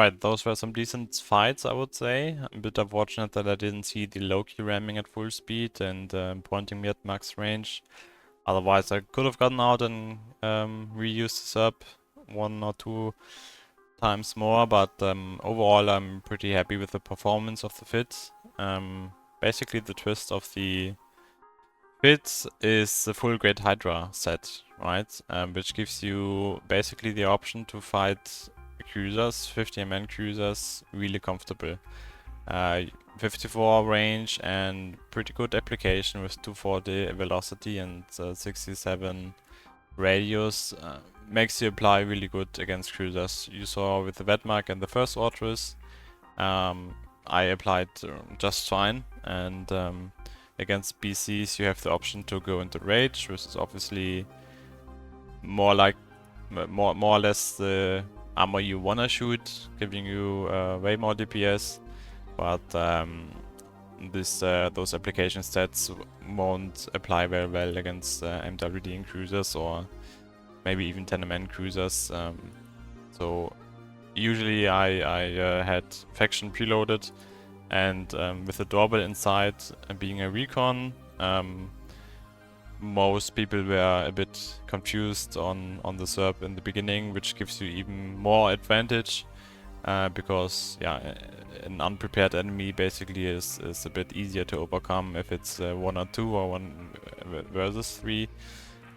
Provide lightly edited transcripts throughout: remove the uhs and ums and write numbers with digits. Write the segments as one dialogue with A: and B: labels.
A: Alright, those were some decent fights, I would say. A bit unfortunate that I didn't see the Loki ramming at full speed and pointing me at max range. Otherwise, I could have gotten out and reused this up one or two times more, but overall I'm pretty happy with the performance of the fit. Basically the twist of the fit is the full Great Hydra set, right? Which gives you basically the option to fight cruisers, 50 MN cruisers, really comfortable. 54 range and pretty good application with 240 velocity and 67 radius makes you apply really good against cruisers. You saw with the Wetmark and the first Ortrus, I applied just fine, and against BCs you have the option to go into rage, which is obviously more or less the armor you wanna shoot, giving you way more DPS, but those application stats won't apply very well against MWD and cruisers, or maybe even 10MN cruisers. So usually I had faction preloaded, and with the doorbell inside being a recon, most people were a bit confused on the SERP in the beginning, which gives you even more advantage, because yeah, an unprepared enemy basically is a bit easier to overcome if it's 1 or 2 or 1 versus 3.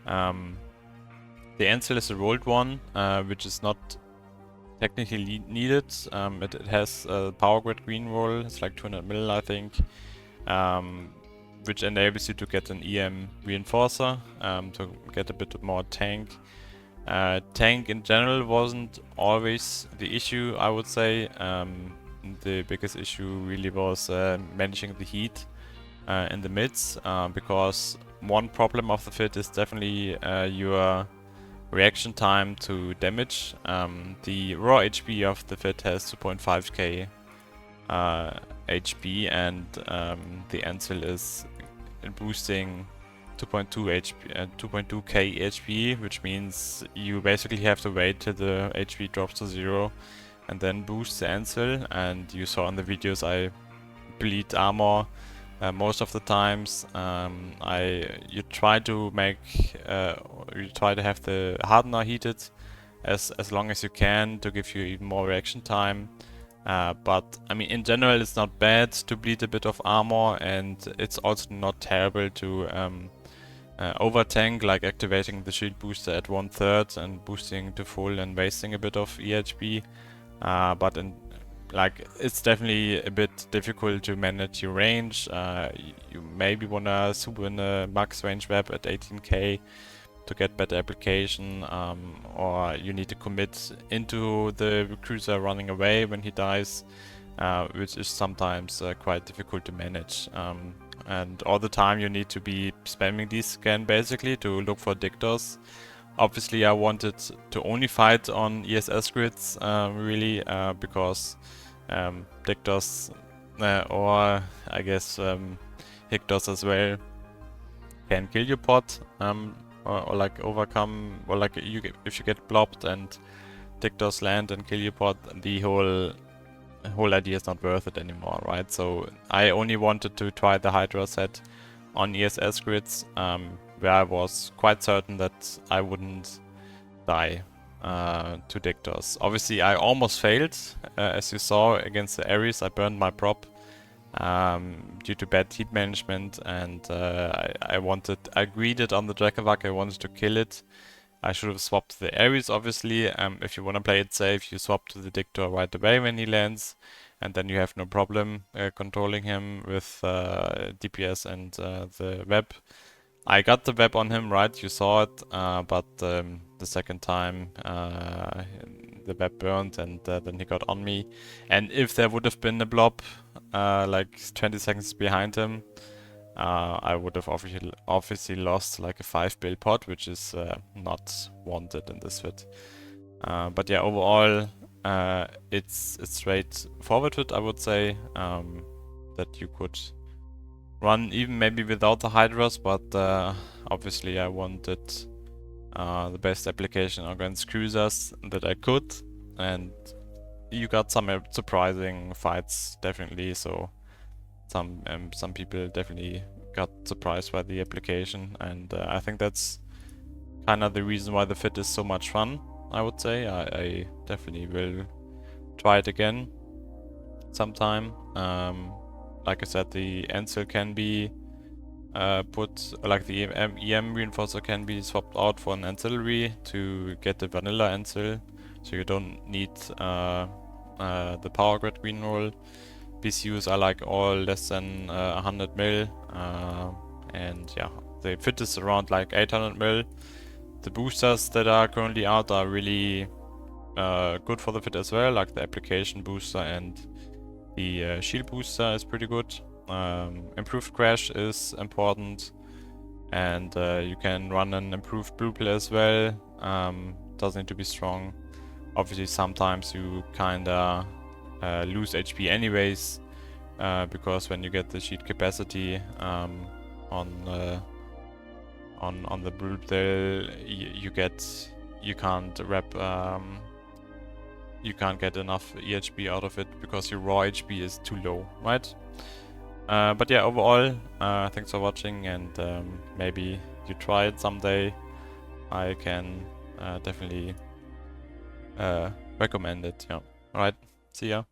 A: The Ancil is a rolled one, which is not technically needed. It has a power grid green roll, it's like 200 mil I think, which enables you to get an EM reinforcer, to get a bit more tank. Tank in general wasn't always the issue, I would say. The biggest issue really was managing the heat in the mids, because one problem of the fit is definitely your reaction time to damage. The raw HP of the fit has 2.5k HP, and the Ancil is boosting 2.2k HP, which means you basically have to wait till the HP drops to 0 and then boost the Ancil. And you saw in the videos I bleed armor most of the times. You try to have the hardener heated as long as you can to give you even more reaction time. But I mean, in general, it's not bad to bleed a bit of armor, and it's also not terrible to over tank, like activating the shield booster at 1/3 and boosting to full and wasting a bit of EHP. But it's definitely a bit difficult to manage your range. You maybe wanna sub in a max range web at 18k to get better application, or you need to commit into the cruiser running away when he dies, which is sometimes quite difficult to manage. And all the time you need to be spamming these scan basically to look for dictors. Obviously I wanted to only fight on ESS grids, really, because dictors, or I guess Hictors as well, can kill your pot, or like overcome, or like if you get blobbed and dictors land and kill your pot, the whole idea is not worth it anymore, right? So I only wanted to try the Hydra set on ESS grids, where I was quite certain that I wouldn't die to dictors. Obviously I almost failed, as you saw against the Ares. I burned my prop due to bad heat management, and I greeded on the Drakavak, I wanted to kill it. I should have swapped the Ares, obviously. If you want to play it safe, you swap to the Dictor right away when he lands, and then you have no problem controlling him with DPS and the web. I got the web on him, right? You saw it, but the second time the web burned, and then he got on me. And if there would have been a blob like 20 seconds behind him, I would have obviously lost like a 5 bill pot, which is not wanted in this fit. But yeah, overall it's straightforward fit, I would say, that you could run even maybe without the Hydras, but obviously I wanted the best application against cruisers that I could, and you got some surprising fights, definitely. So some people definitely got surprised by the application, and I think that's kind of the reason why the fit is so much fun. I would say I definitely will try it again sometime. Like I said, the Ancil can be like the EM reinforcer can be swapped out for an ancillary to get the vanilla Ancil, so you don't need the power grid green roll. BCUs are like all less than 100 mil, and yeah, the fit is around like 800 mil. The boosters that are currently out are really good for the fit as well, like the application booster and the shield booster is pretty good. Improved crash is important, and you can run an improved blue play as well. Doesn't need to be strong. Obviously, sometimes you kinda lose HP anyways, because when you get the sheet capacity on the blue play, you can't wrap. You can't get enough EHP out of it because your raw HP is too low, right? But yeah, overall, thanks for watching, and maybe you try it someday. I can definitely recommend it. Yeah. Alright, see ya.